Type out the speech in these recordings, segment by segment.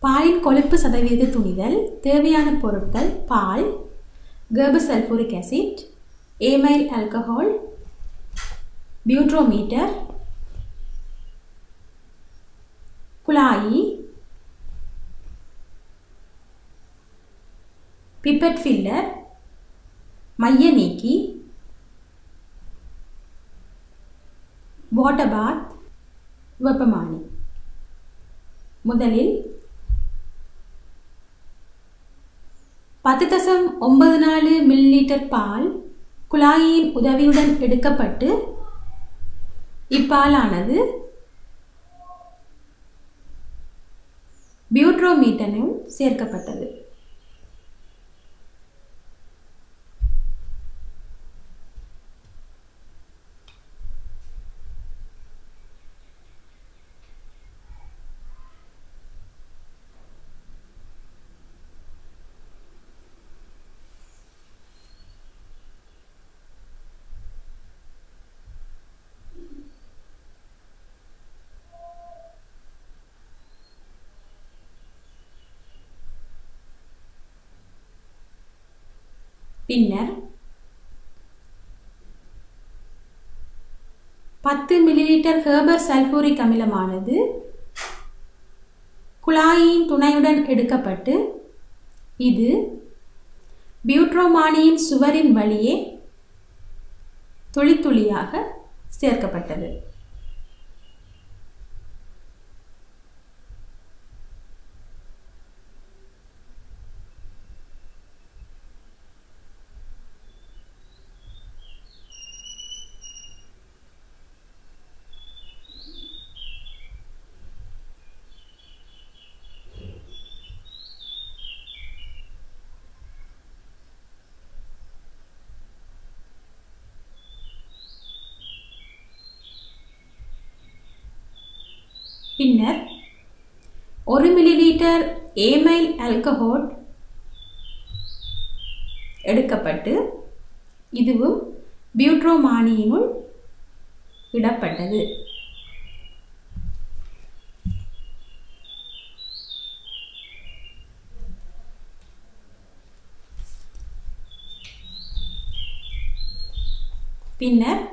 பாலின் கொழுப்பு சதவீத துணிதல். தேவையான பொருட்கள்: பால், கேர்பசல்பூரிக் ஆசிட், ஏமைல் ஆல்கஹால், பியூட்ரோமீட்டர், குழாயி, பிப்பட் ஃபில்லர், மைய நீக்கி, வாட்டர் பாத், வெப்பமானி. முதலில் 10.94 மில்லிலிட்டர் பால் குழாயின் உதவியுடன் எடுக்கப்பட்டு இப்பாலானது பியூட்ரோமீட்டரில் சேர்க்கப்பட்டது. பின்னர் 10 மில்லிலிட்டர் ஹெர்பர் சல்பூரிக் அமிலமானது குழாயின் துணையுடன் எடுக்கப்பட்டு இது பியூட்ரோமானியின் சுவரின் வழியே துளி துளியாக சேர்க்கப்பட்டது. பின்னர் 1 மில்லிலிட்டர் ஏமைல் ஆல்கஹால் எடுக்கப்பட்டு இதுவும் பியூட்ரோமானியினுள் இடப்பட்டது. பின்னர்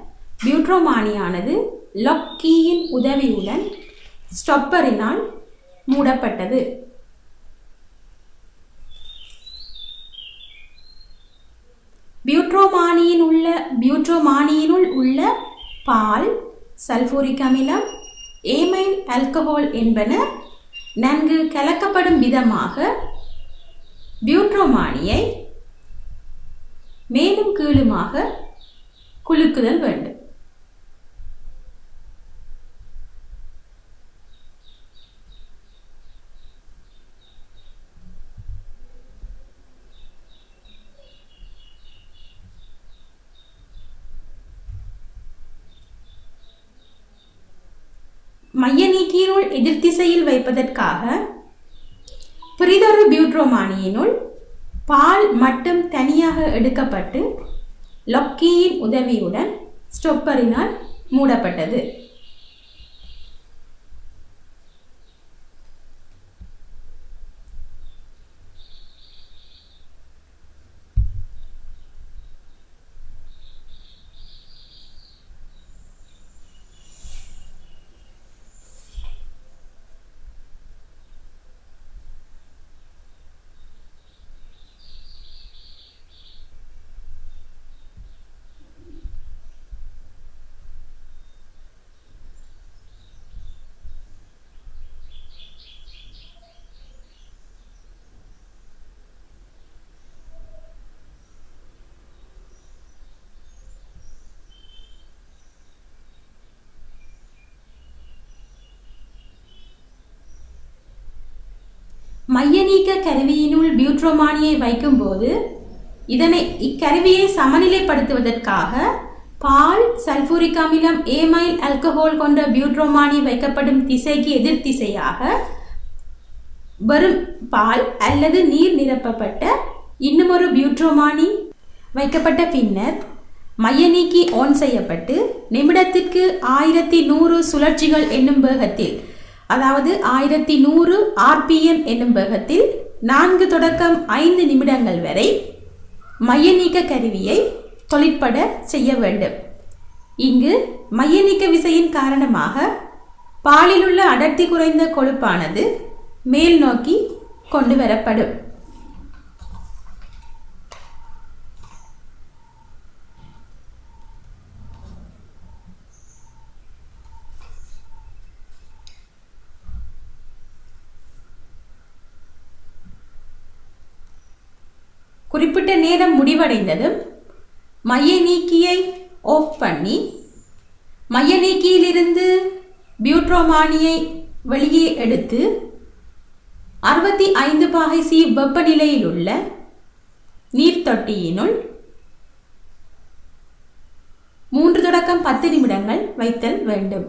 பியூட்ரோமானியானது லாக் கீயின் உதவியுடன் ஸ்டாப்பரினால் மூடப்பட்டது. பியூட்ரோமானியினுள் உள்ள பால், சல்பூரிக் அமிலம், ஏமைல் ஆல்கஹால் என்பன நன்கு கலக்கப்படும் விதமாக பியூட்ரோமானியை மேலும் கீழுமாக குலுக்குதல் வேண்டும். மைய நீக்கியினுள் எதிர்த்திசையில் வைப்பதற்காக பிறிதொரு பியூட்ரோமானியினுள் பால் மட்டும் தனியாக எடுக்கப்பட்டு லாக் கீயின் உதவியுடன் ஸ்டாப்பரினால் மூடப்பட்டது. மைய நீக்க கருவியினுள் பியூட்ரோமானியை வைக்கும்போது இக்கருவியை சமநிலைப்படுத்துவதற்காக பால், சல்பூரிக் அமிலம், ஏமைல் ஆல்கஹால் கொண்ட பியூட்ரோமானி வைக்கப்படும் திசைக்கு எதிர் திசையாக வெறும் பால் அல்லது நீர் நிரப்பப்பட்ட இன்னுமொரு பியூட்ரோமானி வைக்கப்பட்ட பின்னர் மைய நீக்கி ஆன் செய்யப்பட்டு நிமிடத்திற்கு 1100 சுழற்சிகள் என்னும் வேகத்தில் அதாவது 1100 RPM என்னும் வேகத்தில் 4 தொடக்கம் 5 நிமிடங்கள் வரை மைய நீக்க கருவியை தொழிற்பட செய்ய வேண்டும். இங்கு மைய நீக்க விசையின் காரணமாக பாலில் உள்ள அடர்த்தி குறைந்த கொழுப்பானது மேல் நோக்கி கொண்டு வரப்படும். குறிப்பிட்ட நேரம் முடிவடைந்ததும் மைய நீக்கியை ஆஃப் பண்ணி மைய நீக்கியிலிருந்து பியூட்ரோமானியை வெளியே எடுத்து 65 பாகை C வெப்பநிலையில் உள்ள நீர் தொட்டியினுள் 3 தொடக்கம் 10 நிமிடங்கள் வைத்தல் வேண்டும்.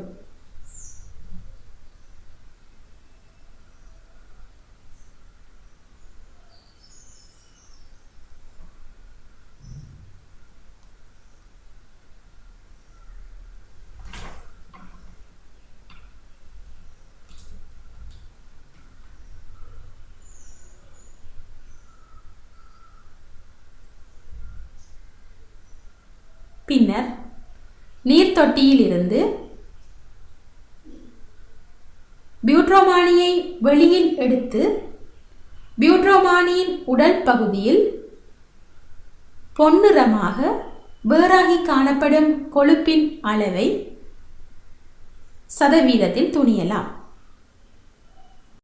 பின்னர் நீர் தொட்டியில் இருந்து பியூட்ரோமானியை வெளியில் எடுத்து பியூட்ரோமானியின் உடல் பகுதியில் பொன்னிறமாக வேறாகி காணப்படும் கொழுப்பின் அளவை சதவீதத்தில் துணியலாம்.